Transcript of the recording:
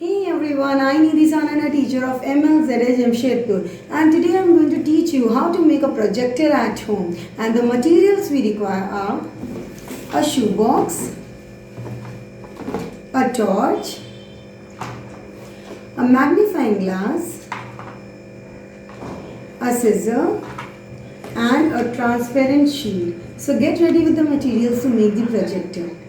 Hey everyone, I Nidhi, Sanan, a teacher of MLZH Jamshedpur, and today I am going to teach you how to make a projector at home. And the materials we require are a shoebox, a torch, a magnifying glass, a scissor, and a transparent sheet. So get ready with the materials to make the projector.